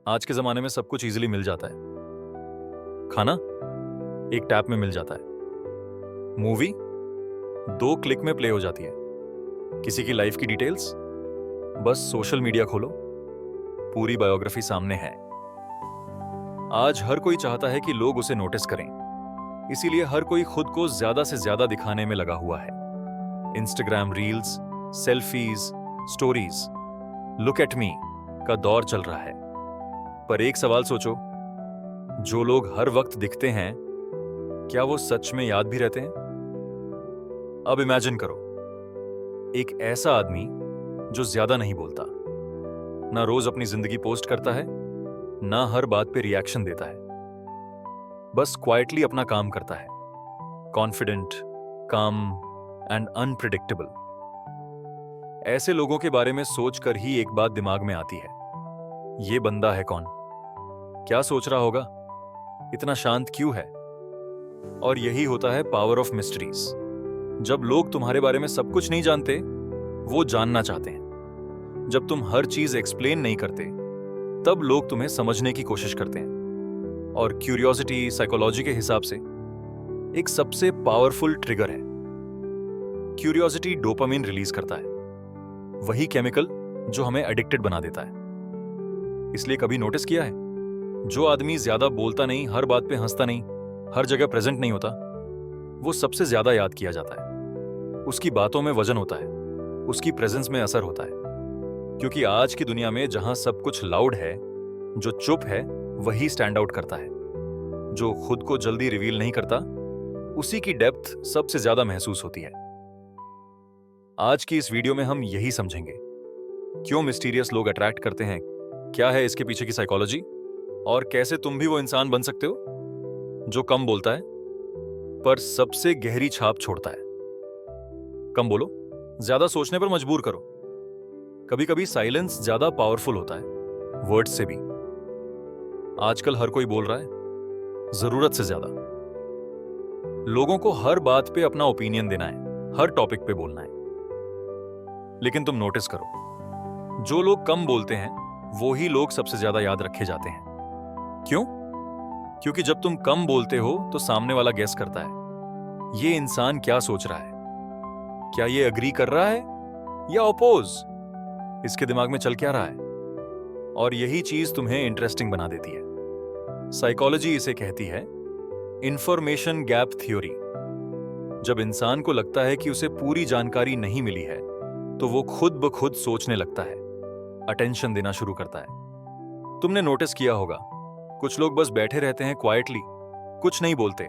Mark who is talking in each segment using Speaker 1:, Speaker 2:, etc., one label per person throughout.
Speaker 1: आज के ज़माने में सब कुछ ईज़िली मिल जाता है। खाना एक टैप में मिल जाता है। मूवी 2 क्लिक में प्ले हो जाती है। किसी की लाइफ की डिटेल्स बस सोशल मीडिया खोलो, पूरी बायोग्राफी सामने है। आज हर कोई चाहता है कि लोग उसे नोटिस करें, इसीलिए हर कोई खुद को ज़्यादा से ज़्यादा दिखाने में लगा हुआ है। Instagram reels, selfies, stories, look at me का दौर चल रहा है। पर एक सवाल सोचो, जो लोग हर वक्त दिखते हैं, क्या वो सच में याद भी रहते हैं? अब इमेजिन करो, एक ऐसा आदमी जो ज्यादा नहीं बोलता, ना रोज अपनी जिंदगी पोस्ट करता है, ना हर बात पे रिएक्शन देता है, बस क्वाइटली अपना काम करता है। कॉन्फिडेंट, काम एंड अनप्रिडिक्टेबल। ऐसे लोगों के बारे में सोचकर ही एक बात दिमाग में आती है, ये बंदा है कौन? क्या सोच रहा होगा? इतना शांत क्यों है? और यही होता है पावर ऑफ मिस्ट्रीज। जब लोग तुम्हारे बारे में सब कुछ नहीं जानते, वो जानना चाहते हैं। जब तुम हर चीज एक्सप्लेन नहीं करते, तब लोग तुम्हें समझने की कोशिश करते हैं। और क्यूरियोसिटी साइकोलॉजी के हिसाब से एक सबसे पावरफुल ट्रिगर है। क्यूरियोसिटी डोपामिन रिलीज करता है, वही केमिकल जो हमें एडिक्टेड बना देता है। इसलिए कभी नोटिस किया है, जो आदमी ज्यादा बोलता नहीं, हर बात पे हंसता नहीं, हर जगह प्रेजेंट नहीं होता, वो सबसे ज्यादा याद किया जाता है। उसकी बातों में वजन होता है, उसकी प्रेजेंस में असर होता है। क्योंकि आज की दुनिया में जहां सब कुछ लाउड है, जो चुप है वही स्टैंड आउट करता है। जो खुद को जल्दी रिवील नहीं करता, उसी की डेप्थ सबसे ज्यादा महसूस होती है। आज की इस वीडियो में हम यही समझेंगे, क्यों मिस्टीरियस लोग अट्रैक्ट करते हैं, क्या है इसके पीछे की साइकोलॉजी, और कैसे तुम भी वो इंसान बन सकते हो जो कम बोलता है पर सबसे गहरी छाप छोड़ता है। कम बोलो, ज्यादा सोचने पर मजबूर करो। कभी कभी साइलेंस ज्यादा पावरफुल होता है वर्ड्स से भी। आजकल हर कोई बोल रहा है, जरूरत से ज्यादा। लोगों को हर बात पे अपना ओपिनियन देना है, हर टॉपिक पे बोलना है। लेकिन तुम नोटिस करो, जो लोग कम बोलते हैं वो ही लोग सबसे ज्यादा याद रखे जाते हैं। क्यों? क्योंकि जब तुम कम बोलते हो तो सामने वाला गेस करता है, ये इंसान क्या सोच रहा है, क्या ये अग्री कर रहा है या अपोज, इसके दिमाग में चल क्या रहा है। और यही चीज तुम्हें इंटरेस्टिंग बना देती है। साइकोलॉजी इसे कहती है इंफॉर्मेशन गैप थ्योरी। जब इंसान को लगता है कि उसे पूरी जानकारी नहीं मिली है, तो वो खुद ब खुद सोचने लगता है, अटेंशन देना शुरू करता है। तुमने नोटिस किया होगा, कुछ लोग बस बैठे रहते हैं क्वाइटली, कुछ नहीं बोलते,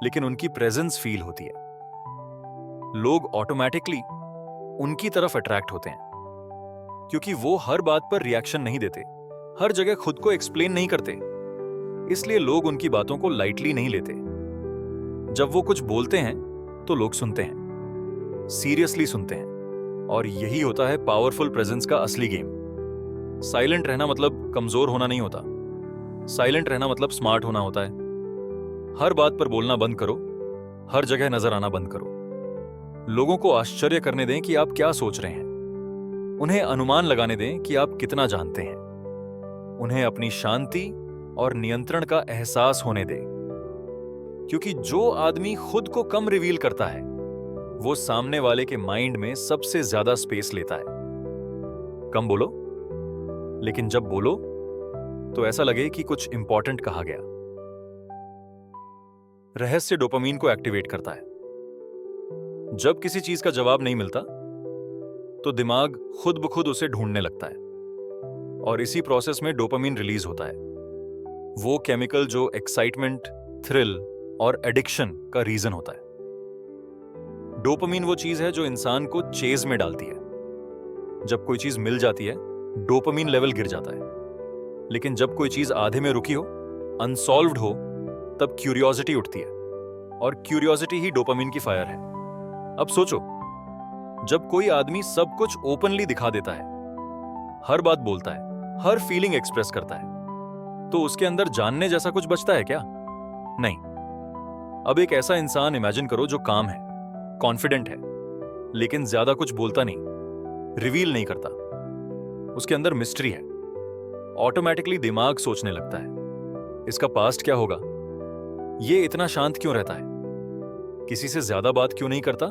Speaker 1: लेकिन उनकी प्रेजेंस फील होती है। लोग ऑटोमेटिकली उनकी तरफ अट्रैक्ट होते हैं, क्योंकि वो हर बात पर रिएक्शन नहीं देते, हर जगह खुद को एक्सप्लेन नहीं करते। इसलिए लोग उनकी बातों को लाइटली नहीं लेते। जब वो कुछ बोलते हैं तो लोग सुनते हैं, सीरियसली सुनते हैं। और यही होता है पावरफुल प्रेजेंस का असली गेम। साइलेंट रहना मतलब कमजोर होना नहीं होता, साइलेंट रहना मतलब स्मार्ट होना होता है। हर बात पर बोलना बंद करो, हर जगह नजर आना बंद करो। लोगों को आश्चर्य करने दें कि आप क्या सोच रहे हैं, उन्हें अनुमान लगाने दें कि आप कितना जानते हैं। उन्हें अपनी शांति और नियंत्रण का एहसास होने दें। क्योंकि जो आदमी खुद को कम रिवील करता है, वो सामने वाले के माइंड में सबसे ज्यादा स्पेस लेता है। कम बोलो, लेकिन जब बोलो तो ऐसा लगे कि कुछ इंपॉर्टेंट कहा गया। रहस्य डोपामीन को एक्टिवेट करता है। जब किसी चीज का जवाब नहीं मिलता, तो दिमाग खुद ब खुद उसे ढूंढने लगता है, और इसी प्रोसेस में डोपामीन रिलीज होता है, वो केमिकल जो एक्साइटमेंट, थ्रिल और एडिक्शन का रीजन होता है। डोपामीन वो चीज है जो इंसान को चेज में डालती है। जब कोई चीज मिल जाती है, डोपामीन लेवल गिर जाता है। लेकिन जब कोई चीज आधे में रुकी हो, अनसॉल्व्ड हो, तब क्यूरियोसिटी उठती है, और क्यूरियोसिटी ही डोपामीन की फायर है। अब सोचो, जब कोई आदमी सब कुछ ओपनली दिखा देता है, हर बात बोलता है, हर फीलिंग एक्सप्रेस करता है, तो उसके अंदर जानने जैसा कुछ बचता है क्या? नहीं। अब एक ऐसा इंसान इमेजिन करो जो काम है, कॉन्फिडेंट है, लेकिन ज्यादा कुछ बोलता नहीं, रिवील नहीं करता। उसके अंदर मिस्ट्री है, ऑटोमेटिकली दिमाग सोचने लगता है, इसका पास्ट क्या होगा, ये इतना शांत क्यों रहता है, किसी से ज्यादा बात क्यों नहीं करता।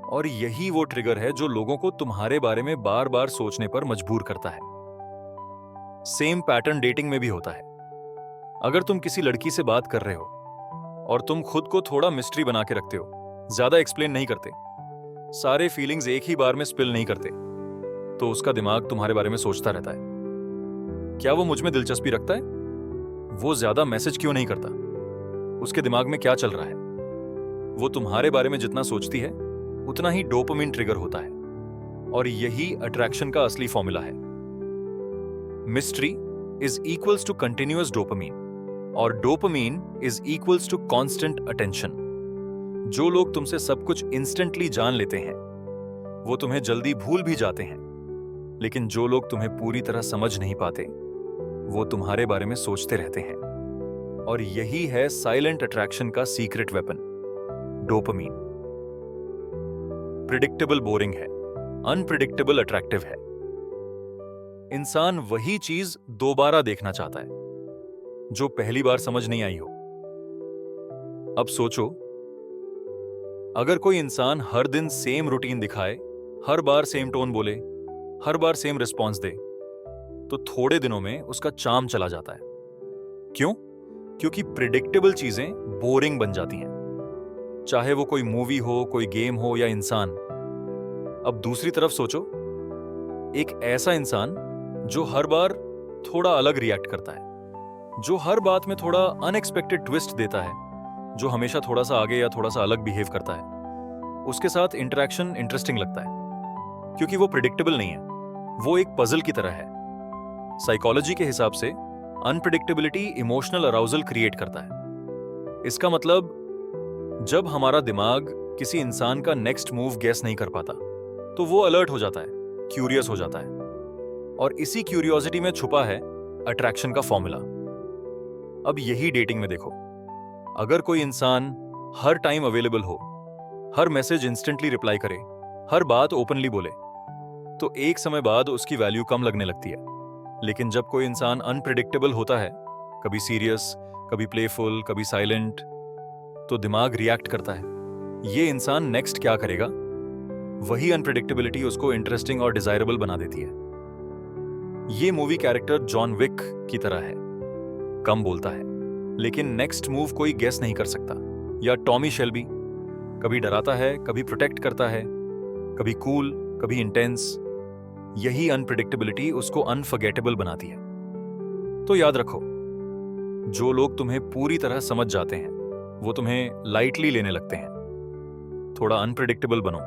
Speaker 1: और यही वो ट्रिगर है जो लोगों को तुम्हारे बारे में बार बार सोचने पर मजबूर करता है। सेम पैटर्न डेटिंग में भी होता है। अगर तुम किसी लड़की से बात कर रहे हो और तुम खुद को थोड़ा मिस्ट्री बना के रखते हो, ज्यादा एक्सप्लेन नहीं करते, सारे फीलिंग्स एक ही बार में स्पिल नहीं करते, तो उसका दिमाग तुम्हारे बारे में सोचता रहता है, क्या वो मुझ में दिलचस्पी रखता है, वो ज्यादा मैसेज क्यों नहीं करता, उसके दिमाग में क्या चल रहा है। वो तुम्हारे बारे में जितना सोचती है उतना ही डोपामिन ट्रिगर होता है, और यही अट्रैक्शन का असली फॉर्मूला है। Mystery is equals to continuous dopamine और dopamine is equals to constant attention. जो लोग तुमसे सब कुछ इंस्टेंटली जान लेते हैं वो तुम्हें जल्दी भूल भी जाते हैं, लेकिन जो लोग तुम्हें पूरी तरह समझ नहीं पाते वो तुम्हारे बारे में सोचते रहते हैं। और यही है साइलेंट अट्रैक्शन का secret weapon, dopamine. Predictable boring है, अनप्रिडिक्टेबल अट्रैक्टिव है। इंसान वही चीज दोबारा देखना चाहता है जो पहली बार समझ नहीं आई हो। अब सोचो, अगर कोई इंसान हर दिन सेम रूटीन दिखाए, हर बार सेम टोन बोले, हर बार सेम रिस्पॉन्स दे, तो थोड़े दिनों में उसका चार्म चला जाता है। क्यों? क्योंकि प्रिडिक्टेबल चीजें बोरिंग बन जाती हैं, चाहे वो कोई मूवी हो, कोई गेम हो या इंसान। अब दूसरी तरफ सोचो, एक ऐसा इंसान जो हर बार थोड़ा अलग रिएक्ट करता है, जो हर बात में थोड़ा अनएक्सपेक्टेड ट्विस्ट देता है, जो हमेशा थोड़ा सा आगे या थोड़ा सा अलग बिहेव करता है, उसके साथ इंटरेक्शन इंटरेस्टिंग लगता है, क्योंकि वो प्रिडिक्टेबल नहीं है, वो एक पजल की तरह है। साइकोलॉजी के हिसाब से अनप्रिडिक्टेबिलिटी इमोशनल अराउजल क्रिएट करता है। इसका मतलब जब हमारा दिमाग किसी इंसान का नेक्स्ट मूव गेस नहीं कर पाता तो वो अलर्ट हो जाता है, क्यूरियस हो जाता है, और इसी क्यूरियोसिटी में छुपा है अट्रैक्शन का फॉर्मूला। अब यही डेटिंग में देखो, अगर कोई इंसान हर टाइम अवेलेबल हो, हर मैसेज इंस्टेंटली रिप्लाई करे, हर बात ओपनली बोले, तो एक समय बाद उसकी वैल्यू कम लगने लगती है। लेकिन जब कोई इंसान अनप्रिडिक्टेबल होता है, कभी सीरियस, कभी प्लेफुल, कभी साइलेंट, तो दिमाग रिएक्ट करता है, ये इंसान नेक्स्ट क्या करेगा। वही अनप्रिडिक्टेबिलिटी उसको इंटरेस्टिंग और डिजायरेबल बना देती है। ये मूवी कैरेक्टर जॉन विक की तरह है, कम बोलता है लेकिन नेक्स्ट मूव कोई गेस नहीं कर सकता। या टॉमी शेल्बी, कभी डराता है, कभी प्रोटेक्ट करता है, कभी कूल, कभी इंटेंस। यही अनप्रिडिक्टेबिलिटी उसको अनफॉरगेटेबल बनाती है। तो याद रखो, जो लोग तुम्हें पूरी तरह समझ जाते हैं वो तुम्हें लाइटली लेने लगते हैं। थोड़ा अनप्रिडिक्टेबल बनो,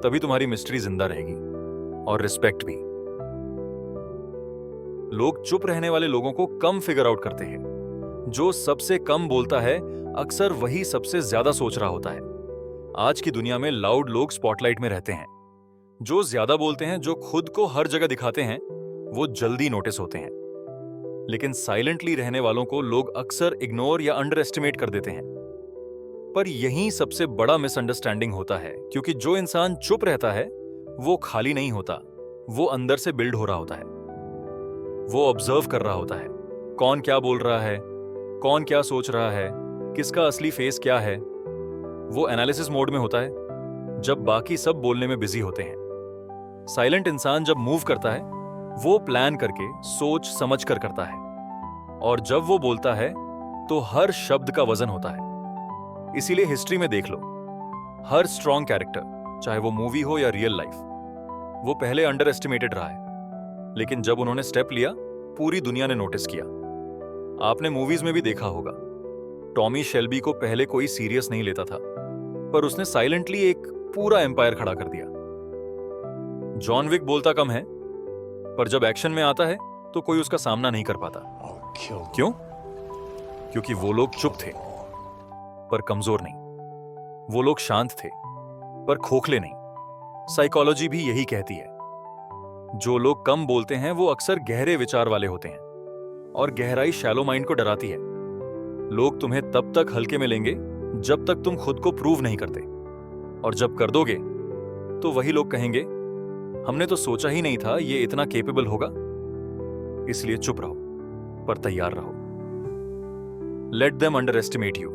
Speaker 1: तभी तुम्हारी मिस्ट्री जिंदा रहेगी, और रिस्पेक्ट भी। लोग चुप रहने वाले लोगों को कम फिगर आउट करते हैं। जो सबसे कम बोलता है अक्सर वही सबसे ज्यादा सोच रहा होता है। आज की दुनिया में लाउड लोग स्पॉटलाइट में रहते हैं। जो ज्यादा बोलते हैं, जो खुद को हर जगह दिखाते हैं, वो जल्दी नोटिस होते हैं। लेकिन साइलेंटली रहने वालों को लोग अक्सर इग्नोर या अंडर एस्टिमेट कर देते हैं। पर यही सबसे बड़ा मिसअंडरस्टैंडिंग होता है, क्योंकि जो इंसान चुप रहता है वो खाली नहीं होता, वो अंदर से बिल्ड हो रहा होता है। वो ऑब्जर्व कर रहा होता है, कौन क्या बोल रहा है, कौन क्या सोच रहा है, किसका असली फेस क्या है। वो एनालिसिस मोड में होता है जब बाकी सब बोलने में बिजी होते हैं। साइलेंट इंसान जब मूव करता है वो प्लान करके, सोच समझ कर करता है, और जब वो बोलता है तो हर शब्द का वजन होता है। इसीलिए हिस्ट्री में देख लो, हर स्ट्रॉन्ग कैरेक्टर, चाहे वो मूवी हो या रियल लाइफ, वो पहले अंडर एस्टिमेटेड रहा है, लेकिन जब उन्होंने स्टेप लिया पूरी दुनिया ने नोटिस किया। आपने मूवीज में भी देखा होगा, टॉमी शेल्बी को पहले कोई सीरियस नहीं लेता था, पर उसने साइलेंटली एक पूरा एम्पायर खड़ा कर दिया। जॉन विक बोलता कम है, पर जब एक्शन में आता है तो कोई उसका सामना नहीं कर पाता। क्यों? क्योंकि वो लोग चुप थे पर कमजोर नहीं, वो लोग शांत थे पर खोखले नहीं। साइकोलॉजी भी यही कहती है, जो लोग कम बोलते हैं वो अक्सर गहरे विचार वाले होते हैं, और गहराई शैलो माइंड को डराती है। लोग तुम्हें तब तक हल्के में लेंगे जब तक तुम खुद को प्रूव नहीं करते, और जब कर दोगे तो वही लोग कहेंगे, हमने तो सोचा ही नहीं था ये इतना केपेबल होगा। इसलिए चुप रहो, पर तैयार रहो। Let them under estimate you,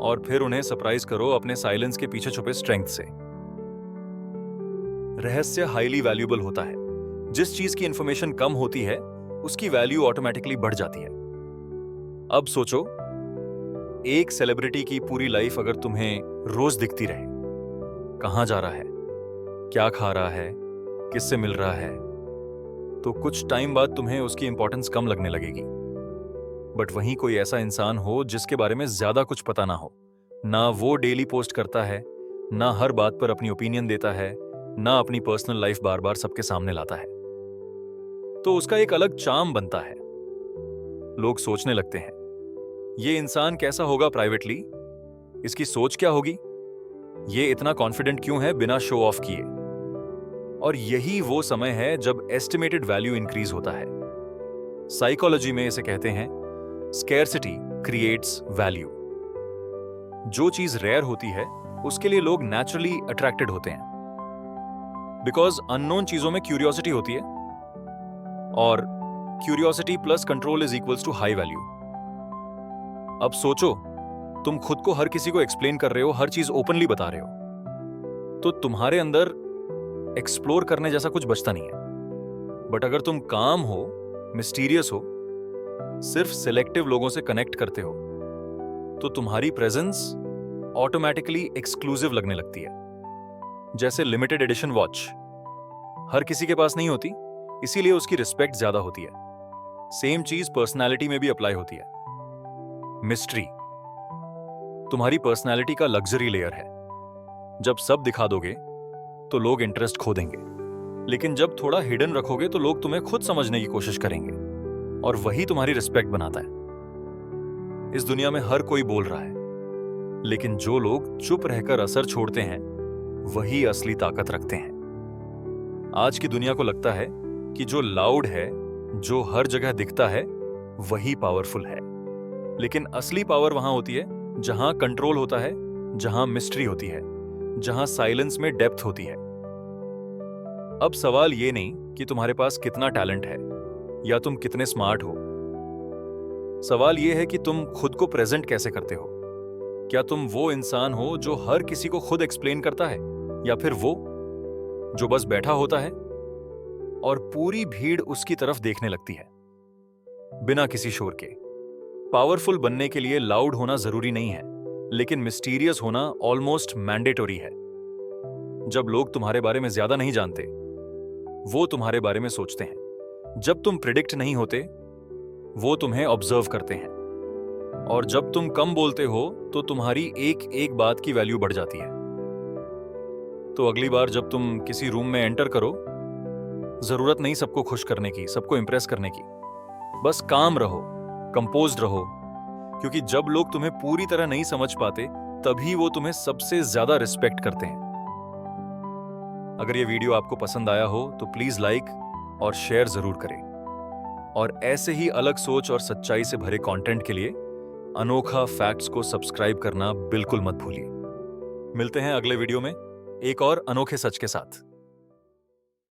Speaker 1: और फिर उन्हें सरप्राइज करो अपने साइलेंस के पीछे छुपे स्ट्रेंथ से। रहस्य हाईली वैल्यूएबल होता है। जिस चीज की इंफॉर्मेशन कम होती है उसकी वैल्यू ऑटोमेटिकली बढ़ जाती है। अब सोचो, एक सेलिब्रिटी की पूरी लाइफ अगर तुम्हें रोज दिखती रहे, कहां जा रहा है, क्या खा रहा है, किससे मिल रहा है, तो कुछ टाइम बाद तुम्हें उसकी इंपॉर्टेंस कम लगने लगेगी। बट वहीं कोई ऐसा इंसान हो जिसके बारे में ज्यादा कुछ पता ना हो, ना वो डेली पोस्ट करता है, ना हर बात पर अपनी ओपिनियन देता है, ना अपनी पर्सनल लाइफ बार बार सबके सामने लाता है, तो उसका एक अलग चार्म बनता है। लोग सोचने लगते हैं, ये इंसान कैसा होगा प्राइवेटली, इसकी सोच क्या होगी, ये इतना कॉन्फिडेंट क्यों है बिना शो ऑफ किए। और यही वो समय है जब एस्टिमेटेड वैल्यू इंक्रीज होता है। साइकोलॉजी में इसे कहते हैं स्कैर्सिटी क्रिएट्स वैल्यू। जो चीज रेयर होती है उसके लिए लोग नेचुरली अट्रैक्टेड होते हैं, बिकॉज अननोन चीजों में क्यूरियोसिटी होती है, और curiosity plus control is equals to high value. अब सोचो, तुम खुद को हर किसी को एक्सप्लेन कर रहे हो, हर चीज ओपनली बता रहे हो, तो तुम्हारे अंदर एक्सप्लोर करने जैसा कुछ बचता नहीं है। बट अगर तुम काम हो, मिस्टीरियस हो, सिर्फ सिलेक्टिव लोगों से कनेक्ट करते हो, तो तुम्हारी प्रेजेंस ऑटोमेटिकली एक्सक्लूसिव लगने लगती है। जैसे लिमिटेड एडिशन वॉच हर किसी के पास नहीं होती, इसीलिए उसकी रिस्पेक्ट ज्यादा होती है। सेम चीज पर्सनालिटी में भी अप्लाई होती है। मिस्ट्री तुम्हारी पर्सनालिटी का लग्जरी लेयर है। जब सब दिखा दोगे तो लोग इंटरेस्ट खो देंगे, लेकिन जब थोड़ा हिडन रखोगे तो लोग तुम्हें खुद समझने की कोशिश करेंगे, और वही तुम्हारी रिस्पेक्ट बनाता है। इस दुनिया में हर कोई बोल रहा है, लेकिन जो लोग चुप रहकर असर छोड़ते हैं वही असली ताकत रखते हैं। आज की दुनिया को लगता है कि जो लाउड है, जो हर जगह दिखता है, वही पावरफुल है। लेकिन असली पावर वहां होती है जहां कंट्रोल होता है, जहां मिस्ट्री होती है, जहां साइलेंस में डेप्थ होती है। अब सवाल ये नहीं कि तुम्हारे पास कितना टैलेंट है या तुम कितने स्मार्ट हो। सवाल ये है कि तुम खुद को प्रेजेंट कैसे करते हो। क्या तुम वो इंसान हो जो हर किसी को खुद एक्सप्लेन करता है, या फिर वो जो बस बैठा होता है और पूरी भीड़ उसकी तरफ देखने लगती है बिना किसी शोर के। पावरफुल बनने के लिए लाउड होना जरूरी नहीं है, लेकिन मिस्टीरियस होना ऑलमोस्ट मैंडेटरी है। जब लोग तुम्हारे बारे में ज्यादा नहीं जानते, वो तुम्हारे बारे में सोचते हैं। जब तुम प्रिडिक्ट नहीं होते, वो तुम्हें ऑब्जर्व करते हैं। और जब तुम कम बोलते हो तो तुम्हारी एक एक बात की वैल्यू बढ़ जाती है। तो अगली बार जब तुम किसी रूम में एंटर करो, जरूरत नहीं सबको खुश करने की, सबको इंप्रेस करने की। बस काम रहो, कंपोज्ड रहो, क्योंकि जब लोग तुम्हें पूरी तरह नहीं समझ पाते, तभी वो तुम्हें सबसे ज्यादा रिस्पेक्ट करते हैं। अगर ये वीडियो आपको पसंद आया हो तो प्लीज लाइक और शेयर जरूर करें। और ऐसे ही अलग सोच और सच्चाई से भरे कंटेंट के लिए अनोखा फैक्ट्स को सब्सक्राइब करना बिल्कुल मत भूलिए। मिलते हैं अगले वीडियो में एक और अनोखे सच के साथ।